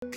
Hello,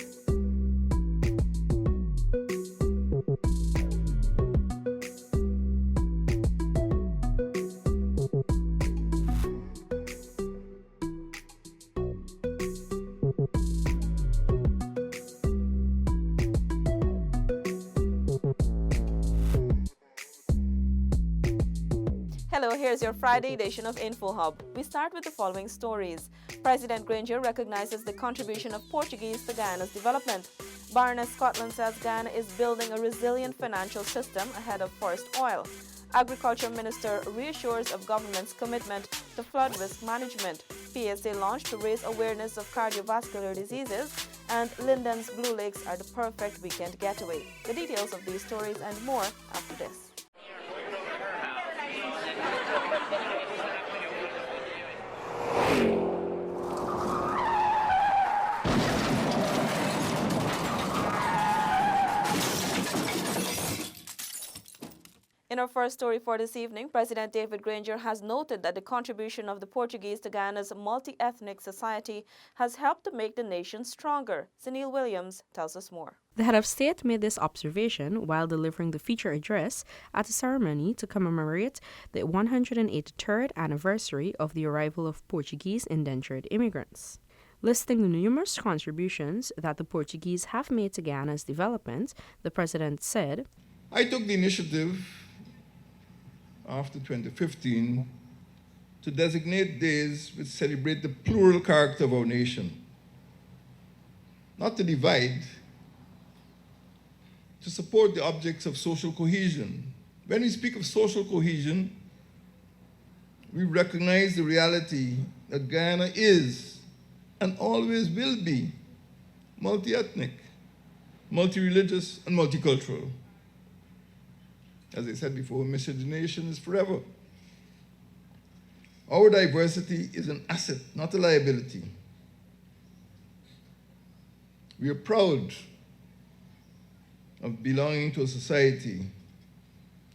here's your Friday edition of InfoHub. We start with the following stories. President Granger recognizes the contribution of Portuguese to Guyana's development. Baroness Scotland says Guyana is building a resilient financial system ahead of forest oil. Agriculture Minister reassures of government's commitment to flood risk management. PSA launched to raise awareness of cardiovascular diseases. And Linden's Blue Lakes are the perfect weekend getaway. The details of these stories and more after this. In our first story for this evening, President David Granger has noted that the contribution of the Portuguese to Guyana's multi-ethnic society has helped to make the nation stronger. Sunil Williams tells us more. The head of state made this observation while delivering the feature address at a ceremony to commemorate the 183rd anniversary of the arrival of Portuguese indentured immigrants. Listing the numerous contributions that the Portuguese have made to Guyana's development, the president said, I took the initiative after 2015 to designate days which celebrate the plural character of our nation, not to divide, to support the objects of social cohesion. When we speak of social cohesion, we recognize the reality that Guyana is and always will be multi-ethnic, multi-religious, and multicultural. As I said before, miscegenation is forever. Our diversity is an asset, not a liability. We are proud of belonging to a society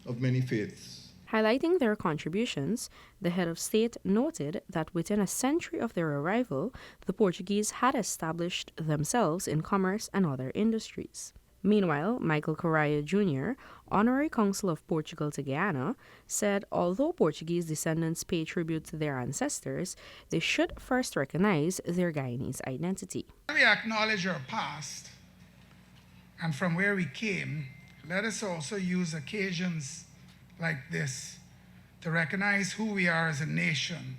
of many faiths. Highlighting their contributions, the head of state noted that within a century of their arrival, the Portuguese had established themselves in commerce and other industries. Meanwhile, Michael Correa Jr., Honorary Consul of Portugal to Guyana, said although Portuguese descendants pay tribute to their ancestors, they should first recognize their Guyanese identity. We acknowledge our past, and from where we came, let us also use occasions like this to recognize who we are as a nation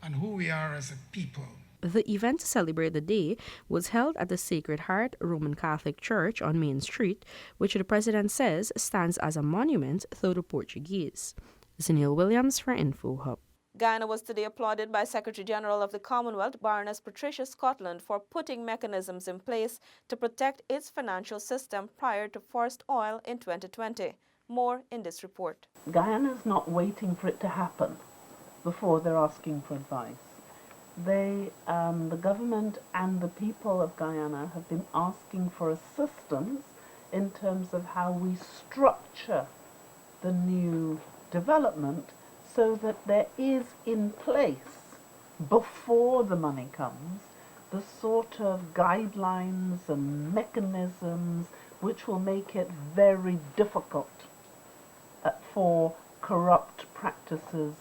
and who we are as a people. The event to celebrate the day was held at the Sacred Heart Roman Catholic Church on Main Street, which the president says stands as a monument to the Portuguese. Sunil Williams for InfoHub. Guyana was today applauded by Secretary General of the Commonwealth, Baroness Patricia Scotland, for putting mechanisms in place to protect its financial system prior to forced oil in 2020. More in this report. Guyana's not waiting for it to happen before they're asking for advice. The government and the people of Guyana have been asking for assistance in terms of how we structure the new development so that there is in place, before the money comes, the sort of guidelines and mechanisms which will make it very difficult for corrupt practices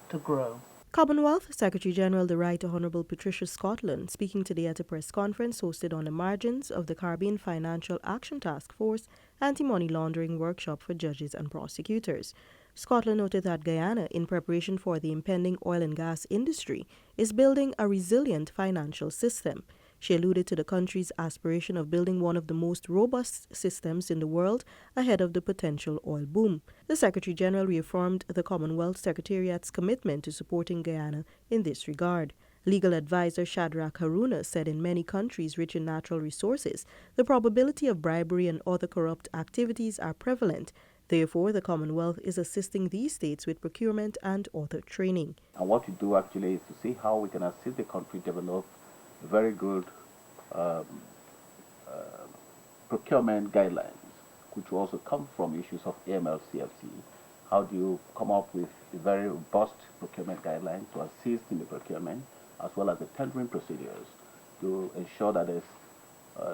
to grow. Commonwealth Secretary-General the Right Honourable Patricia Scotland speaking today at a press conference hosted on the margins of the Caribbean Financial Action Task Force anti-money laundering workshop for judges and prosecutors. Scotland noted that Guyana, in preparation for the impending oil and gas industry, is building a resilient financial system. She alluded to the country's aspiration of building one of the most robust systems in the world ahead of the potential oil boom. The Secretary-General reaffirmed the Commonwealth Secretariat's commitment to supporting Guyana in this regard. Legal advisor Shadrach Haruna said in many countries rich in natural resources, the probability of bribery and other corrupt activities are prevalent. Therefore, the Commonwealth is assisting these states with procurement and other training. And what we do actually is to see how we can assist the country develop very good procurement guidelines, which will also come from issues of AML-CFC. How do you come up with a very robust procurement guideline to assist in the procurement, as well as the tendering procedures to ensure that there's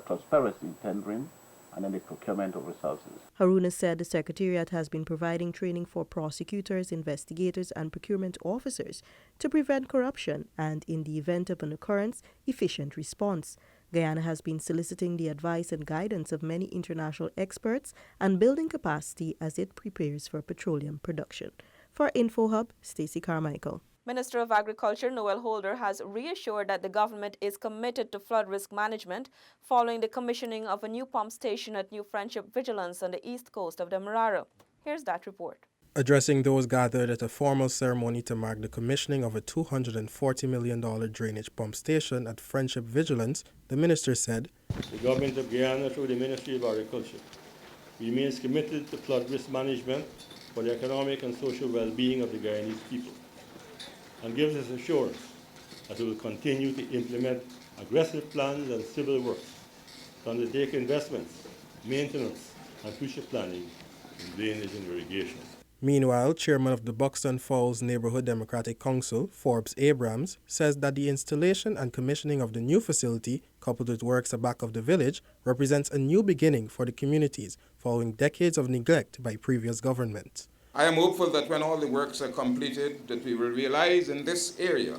transparency in tendering, and then the procurement of resources. Haruna said the Secretariat has been providing training for prosecutors, investigators, and procurement officers to prevent corruption and, in the event of an occurrence, efficient response. Guyana has been soliciting the advice and guidance of many international experts and building capacity as it prepares for petroleum production. For InfoHub, Stacey Carmichael. Minister of Agriculture Noel Holder has reassured that the government is committed to flood risk management following the commissioning of a new pump station at New Friendship Vigilance on the east coast of Demerara. Here's that report. Addressing those gathered at a formal ceremony to mark the commissioning of a $240 million drainage pump station at Friendship Vigilance, the minister said, "The government of Guyana, through the Ministry of Agriculture, remains committed to flood risk management for the economic and social well-being of the Guyanese people, and gives us assurance that we will continue to implement aggressive plans and civil works to undertake investments, maintenance, and future planning in drainage and irrigation." Meanwhile, chairman of the Buxton Falls Neighborhood Democratic Council, Forbes Abrams, says that the installation and commissioning of the new facility, coupled with works at back of the village, represents a new beginning for the communities following decades of neglect by previous governments. I am hopeful that when all the works are completed, that we will realize in this area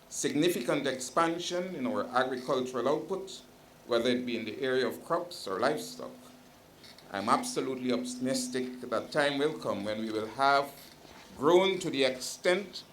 significant expansion in our agricultural output, whether it be in the area of crops or livestock. I'm absolutely optimistic that time will come when we will have grown to the extent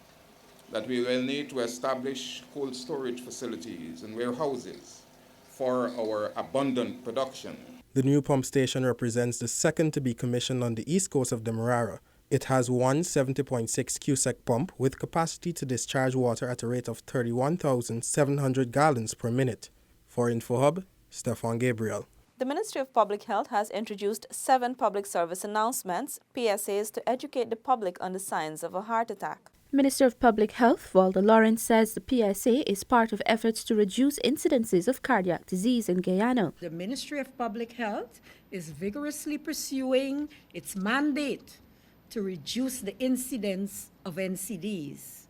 that we will need to establish cold storage facilities and warehouses for our abundant production. The new pump station represents the second to be commissioned on the east coast of Demerara. It has one 70.6 cubic pump with capacity to discharge water at a rate of 31,700 gallons per minute. For InfoHub, Stefan Gabriel. The Ministry of Public Health has introduced 7 public service announcements, PSAs, to educate the public on the signs of a heart attack. Minister of Public Health, Walter Lawrence, says the PSA is part of efforts to reduce incidences of cardiac disease in Guyana. The Ministry of Public Health is vigorously pursuing its mandate to reduce the incidence of NCDs,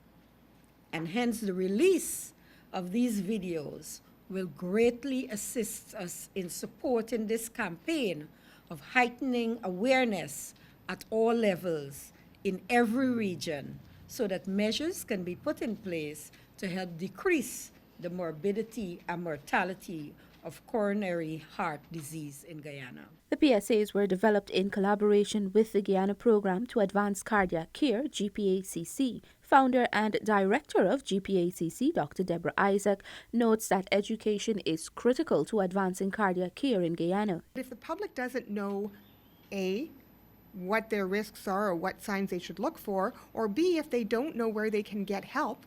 and hence the release of these videos will greatly assist us in supporting this campaign of heightening awareness at all levels in every region so that measures can be put in place to help decrease the morbidity and mortality of coronary heart disease in Guyana. The PSAs were developed in collaboration with the Guyana Program to Advance Cardiac Care, GPACC. Founder and director of GPACC, Dr. Deborah Isaac, notes that education is critical to advancing cardiac care in Guyana. If the public doesn't know, A, what their risks are or what signs they should look for, or B, if they don't know where they can get help,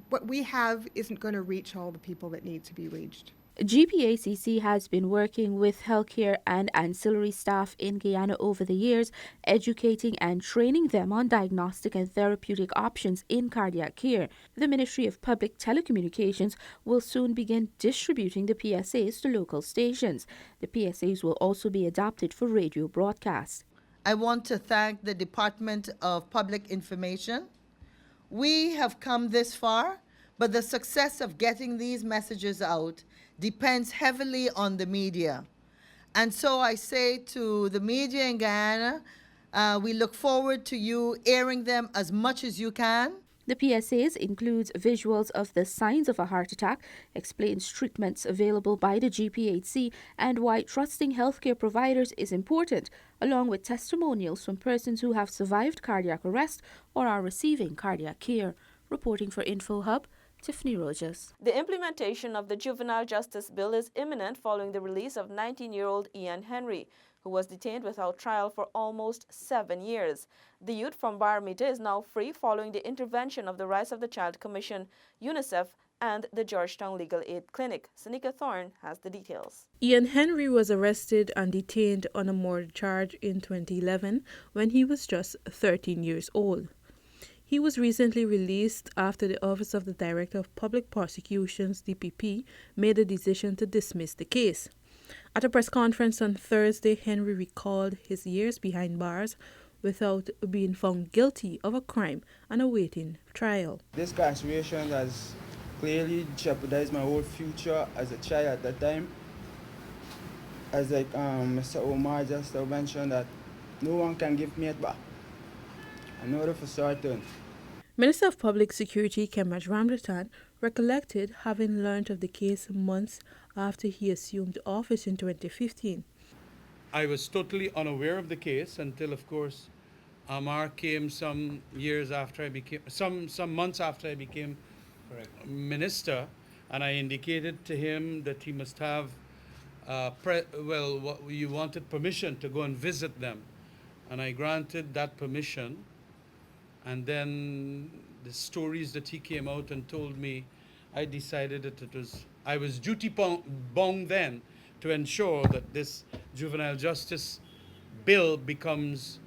what we have isn't going to reach all the people that need to be reached. GPACC has been working with healthcare and ancillary staff in Guyana over the years, educating and training them on diagnostic and therapeutic options in cardiac care. The Ministry of Public Telecommunications will soon begin distributing the PSAs to local stations. The PSAs will also be adapted for radio broadcast. I want to thank the Department of Public Information. We have come this far, but the success of getting these messages out depends heavily on the media. And so I say to the media in Guyana, we look forward to you airing them as much as you can. The PSAs includes visuals of the signs of a heart attack, explains treatments available by the GPHC and why trusting healthcare providers is important, along with testimonials from persons who have survived cardiac arrest or are receiving cardiac care. Reporting for InfoHub, Tiffany Rogers. The implementation of the Juvenile Justice Bill is imminent following the release of 19-year-old Ian Henry, who was detained without trial for almost 7 years. The youth from Baramita is now free following the intervention of the Rights of the Child Commission, UNICEF, and the Georgetown Legal Aid Clinic. Sanika Thorne has the details. Ian Henry was arrested and detained on a murder charge in 2011 when he was just 13 years old. He was recently released after the Office of the Director of Public Prosecutions, DPP, made a decision to dismiss the case. At a press conference on Thursday, Henry recalled his years behind bars without being found guilty of a crime and awaiting trial. This incarceration has clearly jeopardized my whole future as a child at that time. As like Mr. Omar just mentioned that no one can give me it back. I know that for certain. Minister of Public Security Kemraj Ramlatan recollected having learnt of the case months after he assumed office in 2015. I was totally unaware of the case until, of course, Amar came some years after I became, some months after I became minister, and I indicated to him that he must have, you wanted permission to go and visit them, and I granted that permission. And then the stories that he came out and told me, I decided that I was duty bound then to ensure that this juvenile justice bill becomes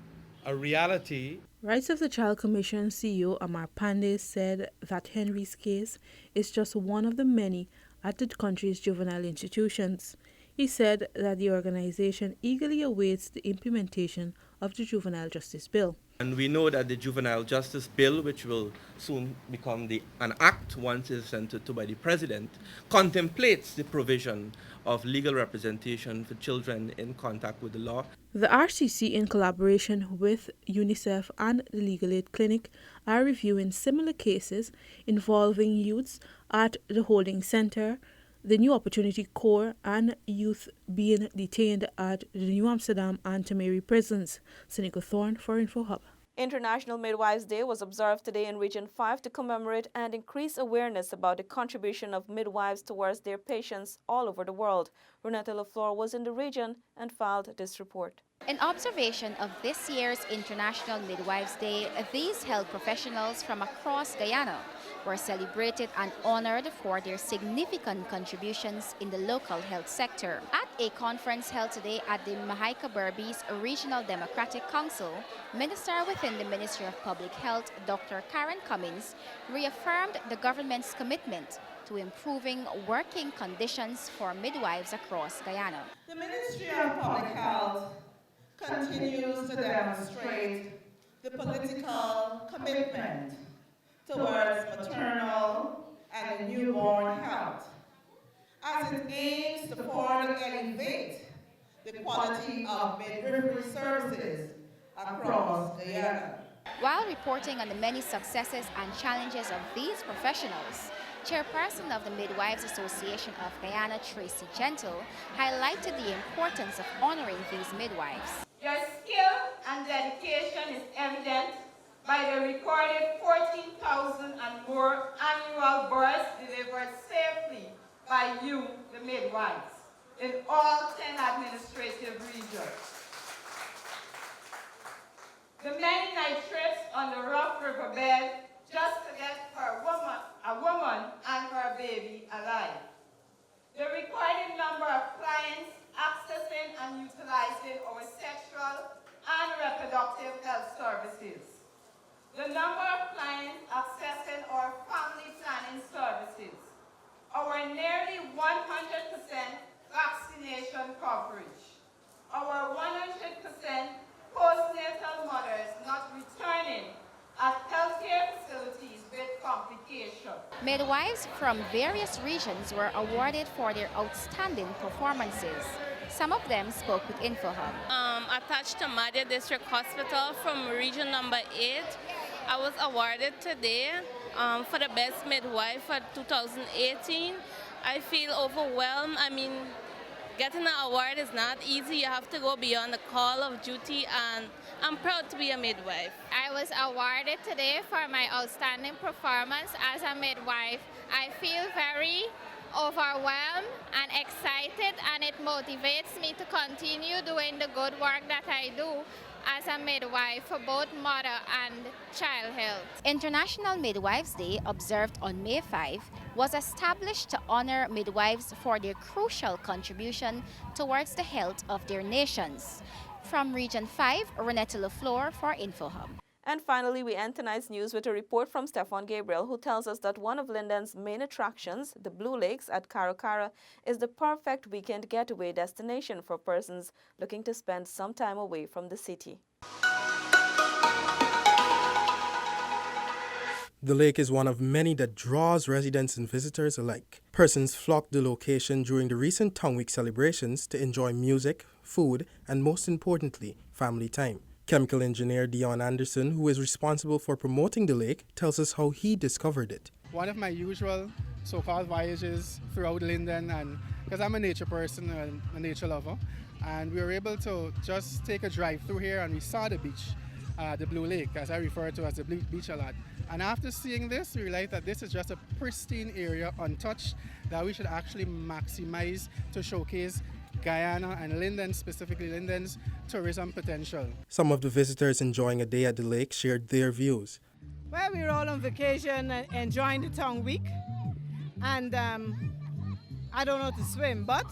a reality. Rights of the Child Commission CEO Amar Pandey said that Henry's case is just one of the many at the country's juvenile institutions. He said that the organization eagerly awaits the implementation of the Juvenile Justice Bill. And we know that the Juvenile Justice Bill, which will soon become an act once it's sent to by the President, contemplates the provision of legal representation for children in contact with the law. The RCC, in collaboration with UNICEF and the Legal Aid Clinic, are reviewing similar cases involving youths at the holding center, the New Opportunity Corps, and youth being detained at the New Amsterdam and Tamari prisons. Seneca Thorne for InfoHub. International Midwives Day was observed today in Region 5 to commemorate and increase awareness about the contribution of midwives towards their patients all over the world. Renata Lafleur was in the region and filed this report. In observation of this year's International Midwives Day, these health professionals from across Guyana were celebrated and honored for their significant contributions in the local health sector. At a conference held today at the Mahaica Berbice Regional Democratic Council, Minister within the Ministry of Public Health, Dr. Karen Cummins, reaffirmed the government's commitment to improving working conditions for midwives across Guyana. The Ministry of Public Health continues to demonstrate the political commitment towards maternal and newborn health, as it aims to further elevate the quality of midwifery services across Guyana. While reporting on the many successes and challenges of these professionals, Chairperson of the Midwives Association of Guyana, Tracy Gentle, highlighted the importance of honoring these midwives. Your skill and dedication is evident by the recorded 14,000 and more annual births delivered safely by you, the midwives, in all 10 administrative regions. The many night trips on the rough riverbed just to get a woman and her baby alive. The recorded number of clients accessing and utilizing our sexual and reproductive health services. The number of clients accessing our family planning services. Our nearly 100% vaccination coverage. Our 100% postnatal mothers not returning at healthcare facilities with complications. Midwives from various regions were awarded for their outstanding performances. Some of them spoke with InfoHub. Attached to Madhya District Hospital from region number 8, I was awarded today for the best midwife for 2018. I feel overwhelmed. I mean, getting an award is not easy. You have to go beyond the call of duty, and I'm proud to be a midwife. I was awarded today for my outstanding performance as a midwife. I feel very overwhelmed and excited, and it motivates me to continue doing the good work that I do as a midwife for both mother and child health. International Midwives Day, observed on May 5, was established to honor midwives for their crucial contribution towards the health of their nations. From Region 5, Renetta Lafleur for InfoHub. And finally, we end tonight's news with a report from Stefan Gabriel, who tells us that one of Linden's main attractions, the Blue Lakes at Karakara, is the perfect weekend getaway destination for persons looking to spend some time away from the city. The lake is one of many that draws residents and visitors alike. Persons flock the location during the recent Tongue Week celebrations to enjoy music, food, and most importantly, family time. Chemical engineer Dion Anderson, who is responsible for promoting the lake, tells us how he discovered it. One of my usual so-called voyages throughout Linden, and because I'm a nature person and a nature lover, and we were able to just take a drive through here and we saw the beach, the Blue Lake, as I refer to as the Blue Beach a lot. And after seeing this, we realized that this is just a pristine area, untouched, that we should actually maximize to showcase Guyana and Linden, specifically Linden's tourism potential. Some of the visitors enjoying a day at the lake shared their views. Well, we were all on vacation and enjoying the Tongue Week. And I don't know to swim, but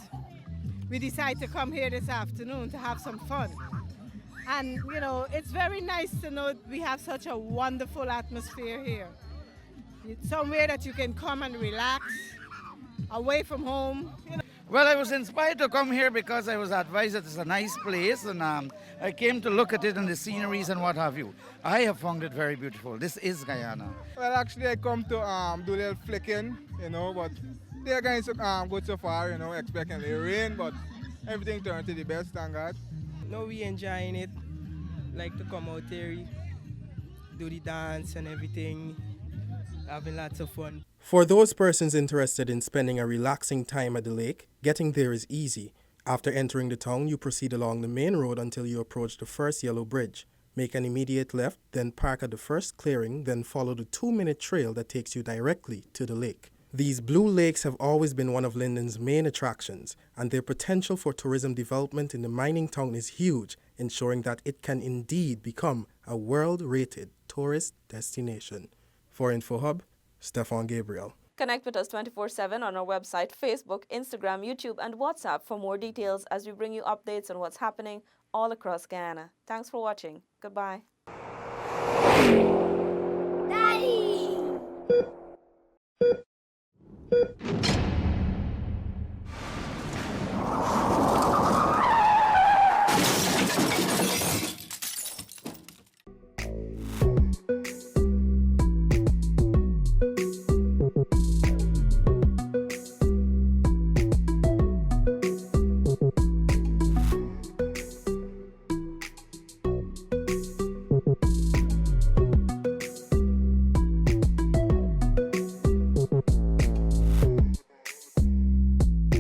we decided to come here this afternoon to have some fun. And, you know, it's very nice to know we have such a wonderful atmosphere here. It's somewhere that you can come and relax, away from home. You know. Well, I was inspired to come here because I was advised that it's a nice place, and I came to look at it and the sceneries and what have you. I have found it very beautiful. This is Guyana. Well, actually, I come to do a little flicking, you know, but they're going to go so far, you know, expecting a little rain, but everything turned to the best, thank God. No, we enjoying it. Like to come out here, do the dance and everything, having lots of fun. For those persons interested in spending a relaxing time at the lake, getting there is easy. After entering the town, you proceed along the main road until you approach the first yellow bridge. Make an immediate left, then park at the first clearing, then follow the 2-minute trail that takes you directly to the lake. These blue lakes have always been one of Linden's main attractions, and their potential for tourism development in the mining town is huge, ensuring that it can indeed become a world-rated tourist destination. For InfoHub, Stefan Gabriel. Connect with us 24/7 on our website, Facebook, Instagram, YouTube, and WhatsApp for more details as we bring you updates on what's happening all across Guyana. Thanks for watching. Goodbye.